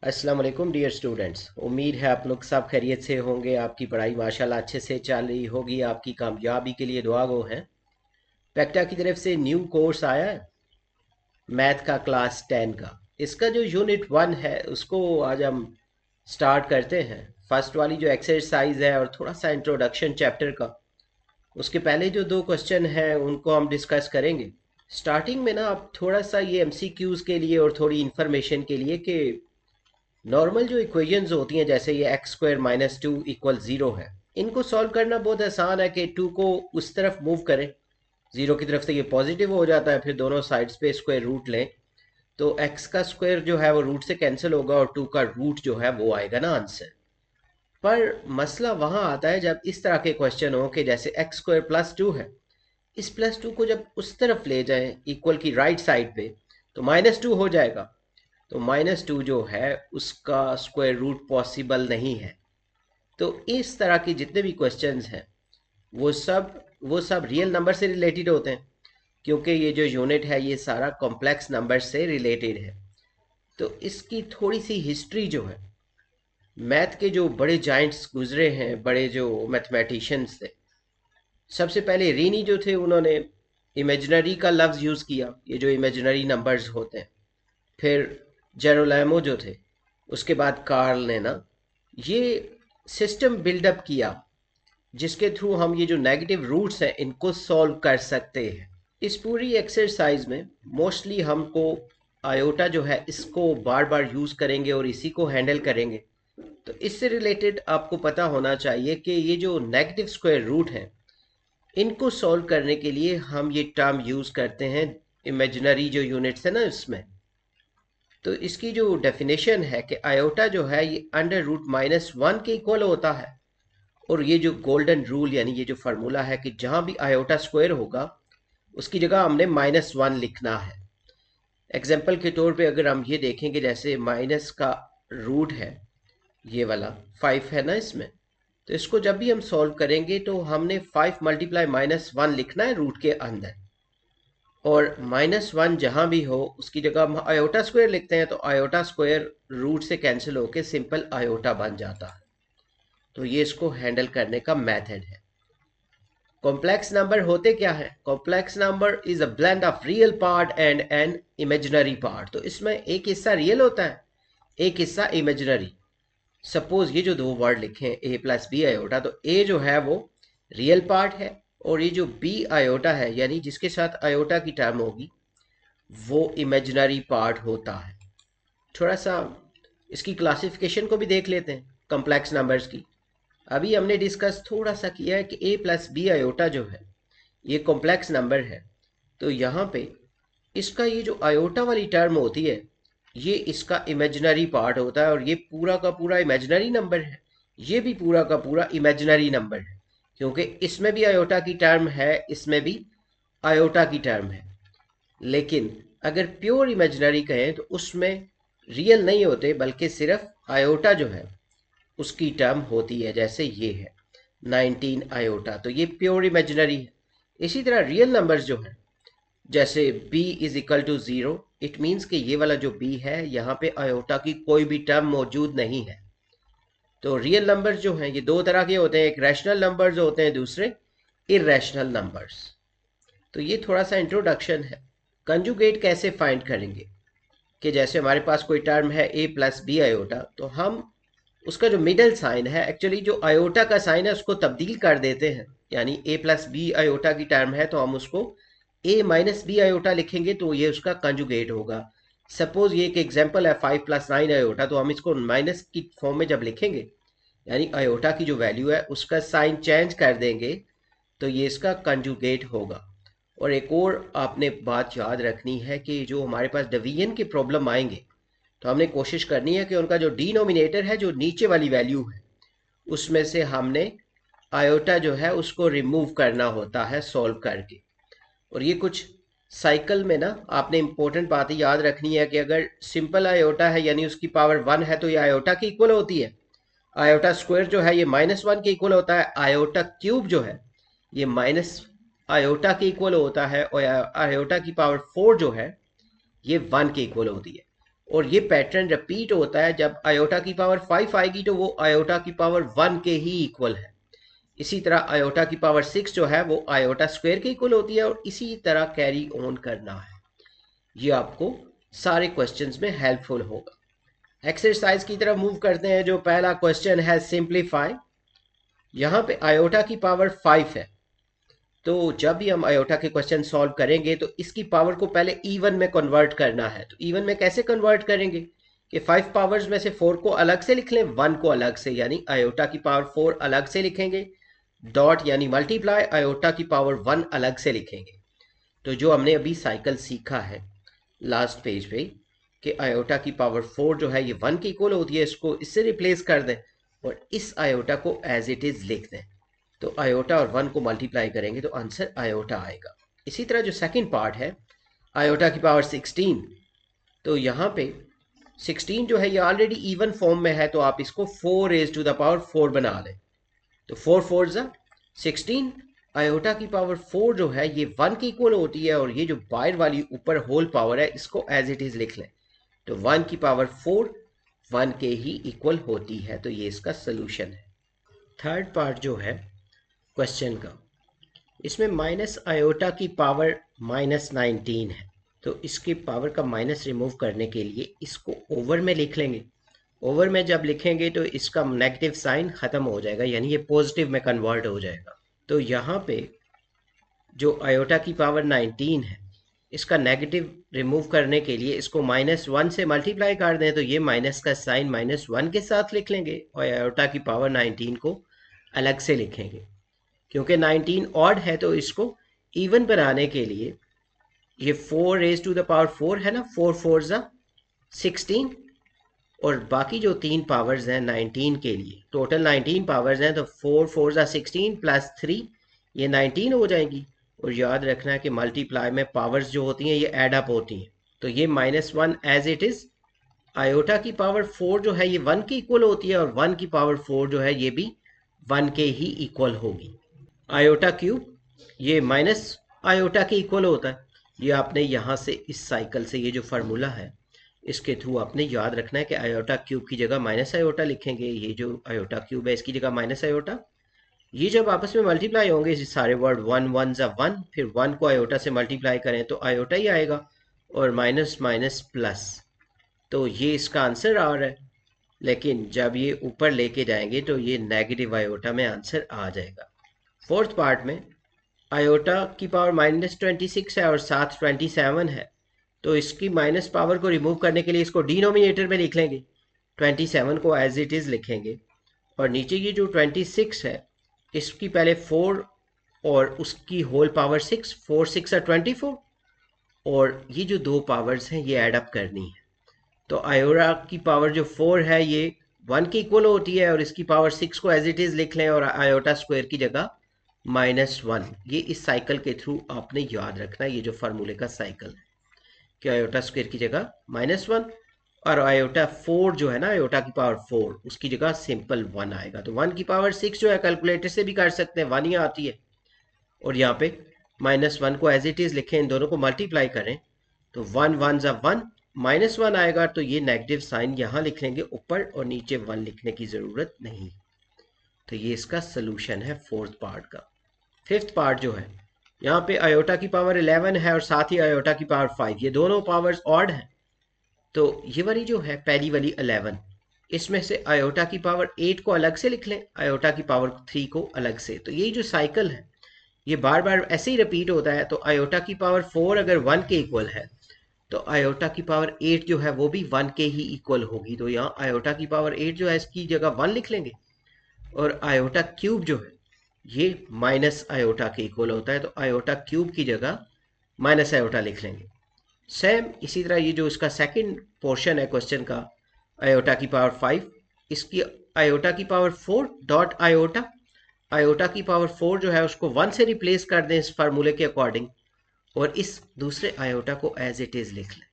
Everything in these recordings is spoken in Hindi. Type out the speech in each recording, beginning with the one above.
अस्सलाम वालेकुम डियर स्टूडेंट्स। उम्मीद है आप लोग सब खैरियत से होंगे। आपकी पढ़ाई माशाल्लाह अच्छे से चल रही होगी। आपकी कामयाबी के लिए दुआ गो हैं। पेक्टा की तरफ से न्यू कोर्स आया है मैथ का क्लास 10 का। इसका जो यूनिट 1 है उसको आज हम स्टार्ट करते हैं। फर्स्ट वाली जो एक्सरसाइज है और थोड़ा सा इंट्रोडक्शन चैप्टर का, उसके पहले जो दो क्वेश्चन हैं उनको हम डिस्कस करेंगे। स्टार्टिंग में ना आप थोड़ा सा ये एमसीक्यूज के लिए और थोड़ी इन्फॉर्मेशन के लिए कि नॉर्मल जो इक्वेशंस होती हैं, जैसे ये x square minus two equal zero है, इनको सॉल्व करना बहुत आसान है कि टू को उस तरफ मूव करें, ज़ीरो की तरफ से ये पॉजिटिव हो जाता है, फिर दोनों साइड्स पे स्क्वायर रूट लें तो एक्स का स्क्वायर जो है वो रूट से कैंसिल होगा और टू का रूट जो है वो आएगा ना आंसर। पर मसला वहाँ आता है जब इस तरह के क्वेश्चन हो कि जैसे एक्स स्क्वायर प्लस टू है, इस प्लस टू को जब उस तरफ ले जाएं इक्वल की राइट साइड पे तो माइनस टू हो जाएगा। तो माइनस टू जो है उसका स्क्वायर रूट पॉसिबल नहीं है। तो इस तरह के जितने भी क्वेश्चंस हैं वो सब रियल नंबर से रिलेटेड होते हैं, क्योंकि ये जो यूनिट है ये सारा कॉम्प्लेक्स नंबर से रिलेटेड है। तो इसकी थोड़ी सी हिस्ट्री जो है, मैथ के जो बड़े जाइंट्स गुजरे हैं, बड़े जो मैथमेटिशियंस थे, सबसे पहले रीनी जो थे उन्होंने इमेजिनरी का लफ्ज़ यूज़ किया, ये जो इमेजिनरी नंबर्स होते हैं। फिर जेरोलैमो जो थे, उसके बाद कार्ल ने ना ये सिस्टम बिल्डअप किया जिसके थ्रू हम ये जो नेगेटिव रूट्स हैं इनको सॉल्व कर सकते हैं। इस पूरी एक्सरसाइज में मोस्टली हमको आयोटा जो है इसको बार बार यूज़ करेंगे और इसी को हैंडल करेंगे। तो इससे रिलेटेड आपको पता होना चाहिए कि ये जो नेगेटिव स्क्वायर रूट हैं इनको सॉल्व करने के लिए हम ये टर्म यूज़ करते हैं, इमेजिनरी जो यूनिट्स है ना इसमें। तो इसकी जो डेफिनेशन है कि आयोटा जो है ये अंडर रूट माइनस वन के इक्वल होता है। और ये जो गोल्डन रूल यानी ये जो फार्मूला है कि जहां भी आयोटा स्क्वायर होगा उसकी जगह हमने माइनस वन लिखना है। एग्जाम्पल के तौर पे अगर हम ये देखेंगे, जैसे माइनस का रूट है ये वाला 5 है ना इसमें, तो इसको जब भी हम सॉल्व करेंगे तो हमने 5 मल्टीप्लाई माइनस वन लिखना है रूट के अंदर। और माइनस वन जहाँ भी हो उसकी जगह हम आयोटा स्क्वायर लिखते हैं, तो आयोटा स्क्वायर रूट से कैंसिल होके सिंपल आयोटा बन जाता है। तो ये इसको हैंडल करने का मेथड है। कॉम्प्लेक्स नंबर होते क्या है? Complex number is a blend of real part and an imaginary part. तो इसमें एक हिस्सा रियल होता है, एक हिस्सा इमेजिनरी। सपोज ये जो दो वर्ड लिखे हैं ए प्लस बी आयोटा, तो ए जो है वो रियल पार्ट है और ये जो बी आयोटा है यानी जिसके साथ आयोटा की टर्म होगी वो इमेजिनरी पार्ट होता है। थोड़ा सा इसकी क्लासिफिकेशन को भी देख लेते हैं कॉम्प्लेक्स नंबर्स की। अभी हमने डिस्कस थोड़ा सा किया है कि ए प्लस बी आयोटा जो है ये कॉम्प्लेक्स नंबर है। तो यहाँ पे इसका ये जो आयोटा वाली टर्म होती है ये इसका इमेजिनरी पार्ट होता है और ये पूरा का पूरा इमेजिनरी नंबर है। ये भी पूरा का पूरा इमेजिनरी नंबर है क्योंकि इसमें भी आयोटा की टर्म है, इसमें भी आयोटा की टर्म है। लेकिन अगर प्योर इमेजिनरी कहें तो उसमें रियल नहीं होते बल्कि सिर्फ आयोटा जो है उसकी टर्म होती है। जैसे ये है 19 आयोटा, तो ये प्योर इमेजिनरी है। इसी तरह रियल नंबर्स जो हैं, जैसे b is equal to zero, it means कि ये वाला जो b है यहाँ पे आयोटा की कोई भी टर्म मौजूद नहीं है। तो रियल नंबर्स जो हैं ये दो तरह के होते हैं, एक रैशनल नंबर्स होते हैं, दूसरे इरेशनल नंबर्स। तो ये थोड़ा सा इंट्रोडक्शन है। कंजुगेट कैसे फाइंड करेंगे कि जैसे हमारे पास कोई टर्म है a प्लस बी आयोटा, तो हम उसका जो मिडल साइन है, एक्चुअली जो आयोटा का साइन है उसको तब्दील कर देते हैं। यानी a प्लस बी आयोटा की टर्म है तो हम उसको a माइनस बी आयोटा लिखेंगे तो ये उसका कंजुगेट होगा। सपोज ये एक एग्जांपल है 5 प्लस नाइन आयोटा, तो हम इसको माइनस की फॉर्म में जब लिखेंगे यानी आयोटा की जो वैल्यू है उसका साइन चेंज कर देंगे तो ये इसका कंजुगेट होगा। और एक और आपने बात याद रखनी है कि जो हमारे पास डिवीजन के प्रॉब्लम आएंगे तो हमने कोशिश करनी है कि उनका जो डिनोमिनेटर है, जो नीचे वाली वैल्यू है, उसमें से हमने आयोटा जो है उसको रिमूव करना होता है सॉल्व करके। और ये कुछ साइकिल में ना आपने इंपॉर्टेंट बातें याद रखनी है कि अगर सिंपल आयोटा है यानी उसकी पावर वन है तो ये आयोटा की इक्वल होती है। आयोटा स्क्वायर जो है ये माइनस वन के इक्वल होता है। आयोटा क्यूब जो है ये माइनस आयोटा के इक्वल होता है। और आयोटा की पावर फोर जो है ये वन के इक्वल होती है। और ये पैटर्न रिपीट होता है। जब आयोटा की पावर 5 आएगी तो वो आयोटा की पावर 1 के ही इक्वल है। इसी तरह आयोटा की पावर 6 जो है वो आयोटा स्क्वायर के इक्वल होती है, और इसी तरह कैरी ऑन करना है। ये आपको सारे क्वेश्चंस में हेल्पफुल होगा। एक्सरसाइज की तरफ मूव करते हैं। जो पहला क्वेश्चन है सिंप्लीफाई। यहाँ पे आयोटा की पावर 5 है, तो जब भी हम आयोटा के क्वेश्चन सॉल्व करेंगे तो इसकी पावर को पहले इवन में कन्वर्ट करना है। तो इवन में कैसे कन्वर्ट करेंगे कि 5 पावर्स में से 4 को अलग से लिख लें, 1 को अलग से, यानी आयोटा की पावर 4 अलग से लिखेंगे, डॉट यानी मल्टीप्लाई आयोटा की पावर 1 अलग से लिखेंगे। तो जो हमने अभी साइकिल सीखा है लास्ट पेज पे कि आयोटा की पावर 4 जो है ये 1 की इक्वल होती है, इसको इससे रिप्लेस कर दें और इस आयोटा को एज इट इज लिख दें। तो आयोटा और 1 को मल्टीप्लाई करेंगे तो आंसर आयोटा आएगा। इसी तरह जो सेकंड पार्ट है आयोटा की पावर 16, तो यहाँ पे 16 जो है ये ऑलरेडी इवन फॉर्म में है, तो आप इसको 4 रेज टू द पावर 4 बना लें। तो 4 4 ज़ा 16, आयोटा की पावर 4 जो है ये 1 की इक्वल होती है, और ये जो बाहर वाली ऊपर होल पावर है इसको एज इट इज लिख लें। तो 1 की पावर 4 1 के ही इक्वल होती है, तो ये इसका सोल्यूशन है। थर्ड पार्ट जो है क्वेश्चन का, इसमें माइनस आयोटा की पावर -19 है, तो इसकी पावर का माइनस रिमूव करने के लिए इसको ओवर में लिख लेंगे। ओवर में जब लिखेंगे तो इसका नेगेटिव साइन ख़त्म हो जाएगा, यानी ये पॉजिटिव में कन्वर्ट हो जाएगा। तो यहाँ पे जो आयोटा की पावर 19 है इसका नेगेटिव रिमूव करने के लिए इसको -1 से मल्टीप्लाई कर दें, तो ये माइनस का साइन -1 के साथ लिख लेंगे और आयोटा की पावर 19 को अलग से लिखेंगे। क्योंकि 19 ऑड है तो इसको इवन बनाने के लिए ये 4 रेज टू द पावर 4 है ना, 4 4 ज़ा 16, और बाकी जो 3 पावर्स हैं 19 के लिए, टोटल 19 पावर्स हैं, तो 4 4 ज़ा 16 प्लस 3 ये 19 हो जाएंगी। और याद रखना है कि मल्टीप्लाई में पावर्स जो होती हैं ये एड अप होती हैं, तो ये -1 एज इट इज़। आयोटा की पावर 4 जो है ये 1 की इक्वल होती है, और 1 की पावर 4 जो है ये भी 1 के ही इक्वल होगी। आयोटा क्यूब ये माइनस आयोटा के इक्वल होता है। ये आपने यहाँ से इस साइकिल से ये जो फार्मूला है इसके थ्रू आपने याद रखना है कि आयोटा क्यूब की जगह माइनस आयोटा लिखेंगे। ये जो आयोटा क्यूब है इसकी जगह माइनस आयोटा, ये जब आपस में मल्टीप्लाई होंगे इस सारे वर्ड 1 1 ज़ा 1, फिर 1 को आयोटा से मल्टीप्लाई करें तो आयोटा ही आएगा, और माइनस माइनस प्लस, तो ये इसका आंसर आ रहा है। लेकिन जब ये ऊपर लेके जाएंगे तो ये नेगेटिव आयोटा में आंसर आ जाएगा। फोर्थ पार्ट में आयोटा की पावर -26 है और साथ 27 है, तो इसकी माइनस पावर को रिमूव करने के लिए इसको डिनोमिनेटर में लिख लेंगे, 27 को एज इट इज़ लिखेंगे, और नीचे ये जो 26 है इसकी पहले 4 और उसकी होल पावर 6, 4 6 are 24, और ये जो दो पावर्स हैं ये ऐड अप करनी है। तो आयोटा की पावर जो 4 है ये 1 की इक्वल होती है, और इसकी पावर 6 को एज इट इज़ लिख लें, और आयोटा स्क्वायर की जगह -1। ये इस साइकिल के थ्रू आपने याद रखना है, ये जो फार्मूले का साइकिल है कि आयोटा स्क्वायर की जगह -1, और आयोटा 4 जो है ना आयोटा की पावर 4 उसकी जगह सिंपल 1 आएगा। तो 1 की पावर 6 जो है कैलकुलेटर से भी कर सकते हैं, 1 ही आती है, और यहाँ पे -1 को एज इट इज़ लिखें, इन दोनों को मल्टीप्लाई करें तो 1 1 ज़ा 1 -1 आएगा, तो ये नेगेटिव साइन यहाँ लिख लेंगे ऊपर, और नीचे 1 लिखने की ज़रूरत नहीं। तो ये इसका सोल्यूशन है फोर्थ पार्ट का। फिफ्थ पार्ट जो है यहाँ पे आयोटा की पावर 11 है और साथ ही आयोटा की पावर 5, ये दोनों पावर्स ऑड हैं, तो ये वाली जो है पहली वाली 11, इसमें से आयोटा की पावर 8 को अलग से लिख लें, आयोटा की पावर 3 को अलग से। तो यही जो साइकिल है ये बार बार ऐसे ही रिपीट होता है। तो आयोटा की पावर 4 अगर 1 के इक्वल है तो आयोटा की पावर 8 जो है वो भी 1 के ही इक्वल होगी। तो यहाँ आयोटा की पावर 8 जो है इसकी जगह 1 लिख लेंगे, और आयोटा क्यूब जो है ये माइनस आयोटा के इक्वल होता है, तो आयोटा क्यूब की जगह माइनस आयोटा लिख लेंगे। सेम इसी तरह ये जो इसका सेकंड पोर्शन है क्वेश्चन का, आयोटा की पावर 5, इसकी आयोटा की पावर 4 डॉट आयोटा, आयोटा की पावर 4 जो है उसको 1 से रिप्लेस कर दें इस फार्मूले के अकॉर्डिंग, और इस दूसरे आयोटा को एज इट इज़ लिख लें।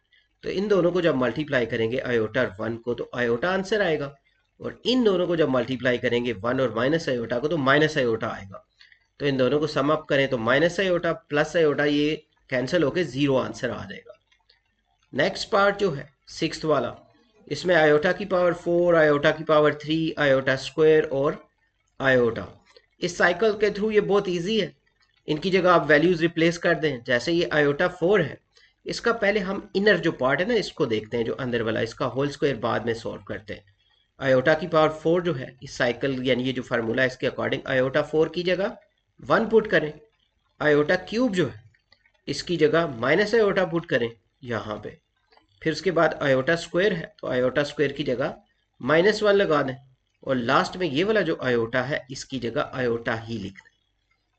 तो इन दोनों को जब मल्टीप्लाई करेंगे आयोटा और 1 को तो आयोटा आंसर आएगा, और इन दोनों को जब मल्टीप्लाई करेंगे 1 और माइनस आयोटा को तो माइनस आयोटा आएगा। तो इन दोनों को सम अप करें तो माइनस आयोटा प्लस आयोटा ये कैंसिल होकर 0 आंसर आ जाएगा। नेक्स्ट पार्ट जो है सिक्स्थ वाला, इसमें आयोटा की पावर 4, आयोटा की पावर 3, आयोटा स्क्वायर और आयोटा। इस साइकिल के थ्रू ये बहुत इजी है, इनकी जगह आप वैल्यूज रिप्लेस कर दें। जैसे ये आयोटा 4 है, इसका पहले हम इनर जो पार्ट है ना इसको देखते हैं, जो अंदर वाला, इसका होल स्क्वायर बाद में सॉल्व करते हैं। आयोटा की पावर 4 जो है इस साइकिल यानी ये जो फार्मूला है इसके अकॉर्डिंग आयोटा 4 की जगह 1 पुट करें। आयोटा क्यूब जो है इसकी जगह माइनस आयोटा पुट करें यहाँ पे। फिर उसके बाद आयोटा स्क्वायर है तो आयोटा स्क्वायर की जगह -1 लगा दें, और लास्ट में ये वाला जो आयोटा है इसकी जगह आयोटा ही लिख दें।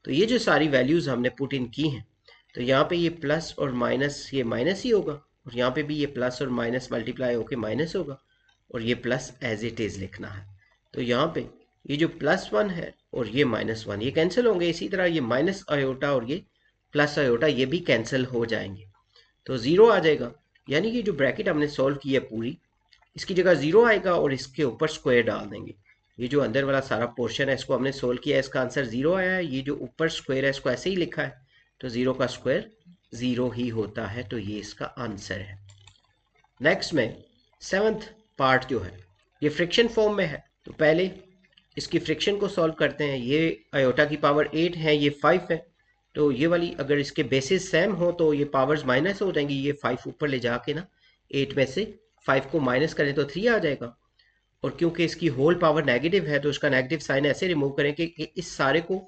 तो ये जो सारी वैल्यूज हमने पुट इन की हैं, तो यहाँ पे ये प्लस और माइनस, ये माइनस ही होगा, और यहाँ पे भी ये प्लस और माइनस मल्टीप्लाई होके माइनस होगा, और ये प्लस एज इट इज लिखना है। तो यहाँ पे ये जो +1 है और ये -1 ये कैंसिल होंगे, इसी तरह ये माइनस आयोटा और ये प्लस आयोटा ये भी कैंसिल हो जाएंगे, तो ज़ीरो आ जाएगा। यानी कि जो ब्रैकेट हमने सॉल्व की है पूरी, इसकी जगह ज़ीरो आएगा और इसके ऊपर स्क्वायर डाल देंगे। ये जो अंदर वाला सारा पोर्शन है इसको हमने सोल्व किया है, इसका आंसर 0 आया है। ये जो ऊपर स्क्वायर है इसको ऐसे ही लिखा है, तो 0 का स्क्वायर 0 ही होता है, तो ये इसका आंसर है। नेक्स्ट में 7th पार्ट जो है ये फ्रिक्शन फॉर्म में है, तो पहले इसकी फ्रिक्शन को सॉल्व करते हैं। ये आयोटा की पावर 8 है, ये 5 है, तो ये वाली अगर इसके बेसिस सेम हो तो ये पावर्स माइनस हो जाएंगी। ये 5 ऊपर ले जाके ना 8 में से 5 को माइनस करें तो 3 आ जाएगा, और क्योंकि इसकी होल पावर नेगेटिव है तो इसका नेगेटिव साइन ऐसे रिमूव करें कि इस सारे को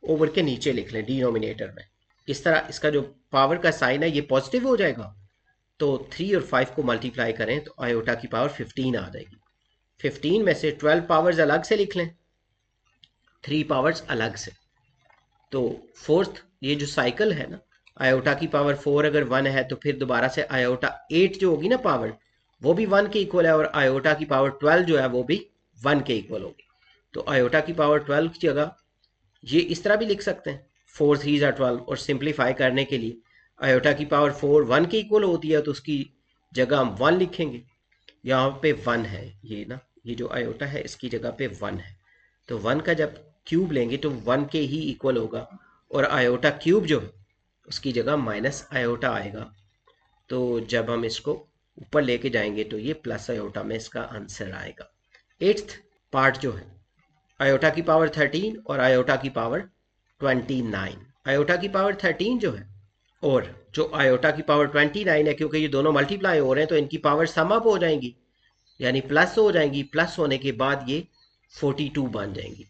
ओवर के नीचे लिख लें डिनोमिनेटर में। इस तरह इसका जो पावर का साइन है ये पॉजिटिव हो जाएगा, तो 3 और 5 को मल्टीप्लाई करें तो आयोटा की पावर 15 आ जाएगी। 15 में से 12 पावर्स अलग से लिख लें, 3 पावर्स अलग से। तो फोर्थ ये जो साइकिल है ना, आयोटा की पावर 4 अगर 1 है तो फिर दोबारा से आयोटा 8 जो होगी ना पावर, वो भी 1 के इक्वल है, और आयोटा की पावर 12 जो है वो भी 1 के इक्वल होगी। तो आयोटा की पावर 12 की जगह ये इस तरह भी लिख सकते हैं, 4 3 are 12, और सिंप्लीफाई करने के लिए आयोटा की पावर 4 1 के इक्वल होती है तो उसकी जगह हम 1 लिखेंगे। यहाँ पे 1 है, ये ना ये जो आयोटा है इसकी जगह पे 1 है, तो 1 का जब क्यूब लेंगे तो 1 के ही इक्वल होगा, और आयोटा क्यूब जो है उसकी जगह माइनस आयोटा आएगा। तो जब हम इसको ऊपर लेके जाएंगे तो ये प्लस आयोटा में इसका आंसर आएगा। 8th पार्ट जो है आयोटा की पावर 13 और आयोटा की पावर 29। आयोटा की पावर 13 जो है और जो आयोटा की पावर 29 है, क्योंकि ये दोनों मल्टीप्लाई हो रहे हैं तो इनकी पावर सम अप हो जाएंगी, यानी प्लस हो जाएंगी। प्लस होने के बाद ये 42 बन जाएंगी।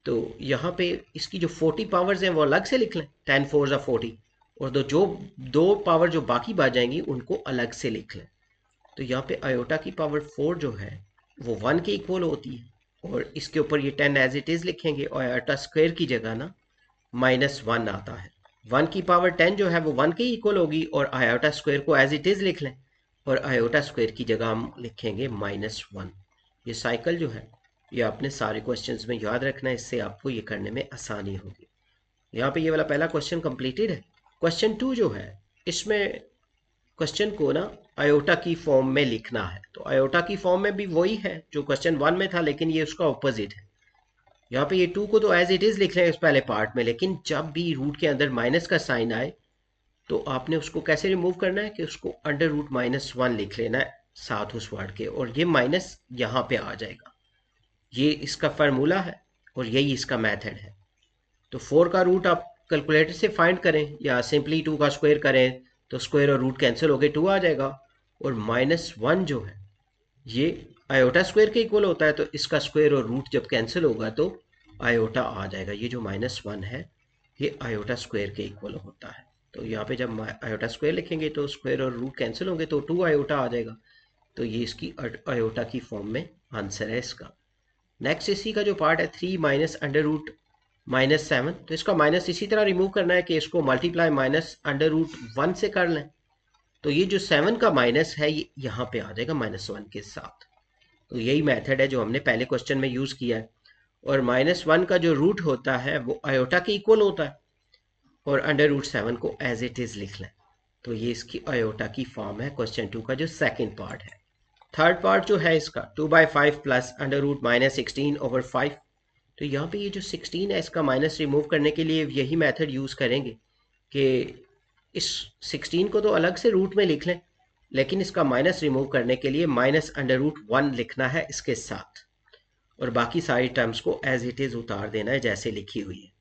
तो यहाँ पे इसकी जो 40 पावर्स हैं वो अलग से लिख लें, 10 4 are 40, और दो पावर जो बाकी बच जाएंगी उनको अलग से लिख लें। तो यहाँ पे आयोटा की पावर 4 जो है वो 1 के इक्वल होती है, और इसके ऊपर ये 10 एज इट इज़ लिखेंगे, और आयोटा स्क्वायर की जगह ना -1 आता है। 1 की पावर 10 जो है वो 1 के इक्वल होगी, और आयोटा स्क्वायर को एज इट इज़ लिख लें, और आयोटा स्क्वायर की जगह हम लिखेंगे -1। ये साइकिल जो है ये आपने सारे क्वेश्चंस में याद रखना है, इससे आपको ये करने में आसानी होगी। यहाँ पे ये वाला पहला क्वेश्चन कंप्लीटेड है। क्वेश्चन 2 जो है इसमें क्वेश्चन को ना आयोटा की फॉर्म में लिखना है, तो आयोटा की फॉर्म में भी वही है जो क्वेश्चन 1 में था, लेकिन ये उसका ऑपोजिट है। यहाँ पे ये 2 को तो एज इट इज़ लिख रहे हैं इस पहले पार्ट में, लेकिन जब भी रूट के अंदर माइनस का साइन आए तो आपने उसको कैसे रिमूव करना है कि उसको √-1 लिख लेना है साथ उस वर्ड के, और ये माइनस यहाँ पे आ जाएगा। ये इसका फार्मूला है और यही इसका मेथड है। तो 4 का रूट आप कैलकुलेटर से फाइंड करें या सिंपली 2 का स्क्वायर करें तो स्क्वायर और रूट कैंसिल होकर 2 आ जाएगा, और -1 जो है ये आयोटा स्क्वायर के इक्वल होता है, तो इसका स्क्वायर और रूट जब कैंसिल होगा तो आयोटा आ जाएगा। ये जो -1 है ये आयोटा स्क्वायर के इक्वल होता है, तो यहाँ पे जब आयोटा स्क्वायर लिखेंगे तो स्क्वायर और रूट कैंसिल होंगे तो 2 आयोटा आ जाएगा। तो ये इसकी आयोटा की फॉर्म में आंसर है इसका। नेक्स्ट इसी का जो पार्ट है 3 माइनस √-7, तो इसका माइनस इसी तरह रिमूव करना है कि इसको मल्टीप्लाई -√1 से कर लें, तो ये जो 7 का माइनस है ये यहाँ पे आ जाएगा -1 के साथ। तो यही मेथड है जो हमने पहले क्वेश्चन में यूज़ किया है, और -1 का जो रूट होता है वो आयोटा के इक्वल होता है, और √7 को एज इट इज़ लिख लें। तो ये इसकी आयोटा की फॉर्म है क्वेश्चन 2 का जो सेकेंड पार्ट है। थर्ड पार्ट जो है इसका 2/5 प्लस √-16/5। तो यहाँ पे ये जो 16 है इसका माइनस रिमूव करने के लिए यही मेथड यूज़ करेंगे कि इस 16 को तो अलग से रूट में लिख लें, लेकिन इसका माइनस रिमूव करने के लिए -√1 लिखना है इसके साथ, और बाकी सारी टर्म्स को एज इट इज़ उतार देना है जैसे लिखी हुई है।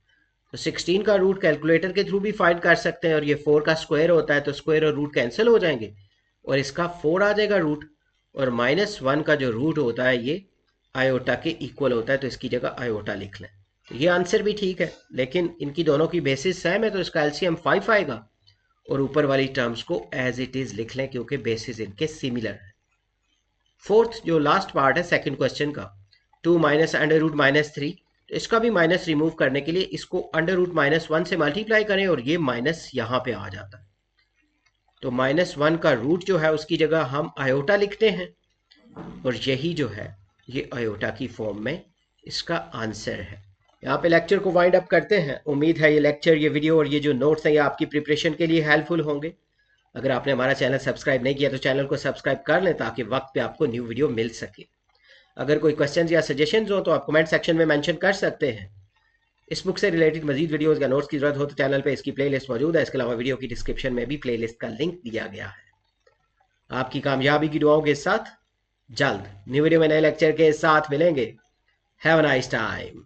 तो 16 का रूट कैलकुलेटर के थ्रू भी फाइंड कर सकते हैं, और ये 4 का स्क्वायर होता है तो स्क्वायर और रूट कैंसिल हो जाएंगे और इसका 4 आ जाएगा रूट, और -1 का जो रूट होता है ये आयोटा के इक्वल होता है, तो इसकी जगह आयोटा लिख लें। तो ये आंसर भी ठीक है, लेकिन इनकी दोनों की बेसिस सेम है तो इसका एलसीएम 5 आएगा, और ऊपर वाली टर्म्स को एज इट इज लिख लें क्योंकि बेसिस इनके सिमिलर है। फोर्थ जो लास्ट पार्ट है सेकंड क्वेश्चन का, 2 माइनस अंडर रूट -3, तो इसका भी माइनस रिमूव करने के लिए इसको अंडर रूट -1 से मल्टीप्लाई करें और ये माइनस यहाँ पे आ जाता है। तो -1 का रूट जो है उसकी जगह हम आयोटा लिखते हैं, और यही जो है ये आयोटा की फॉर्म में इसका आंसर है। यहाँ पे लेक्चर को वाइंड अप करते हैं। उम्मीद है ये लेक्चर, ये वीडियो और ये जो नोट्स हैं ये आपकी प्रिपरेशन के लिए हेल्पफुल होंगे। अगर आपने हमारा चैनल सब्सक्राइब नहीं किया तो चैनल को सब्सक्राइब कर लें ताकि वक्त पे आपको न्यू वीडियो मिल सके। अगर कोई क्वेश्चन या सजेशंस हो तो आप कमेंट सेक्शन में मेंशन कर सकते हैं। इस बुक से रिलेटेड मजीद वीडियोस या नोट्स की जरूरत हो तो चैनल पे इसकी प्लेलिस्ट मौजूद है। इसके अलावा वीडियो की डिस्क्रिप्शन में भी प्लेलिस्ट का लिंक दिया गया है। आपकी कामयाबी की दुआओं के साथ जल्द न्यू वीडियो में नए लेक्चर के साथ मिलेंगे। Have a nice time.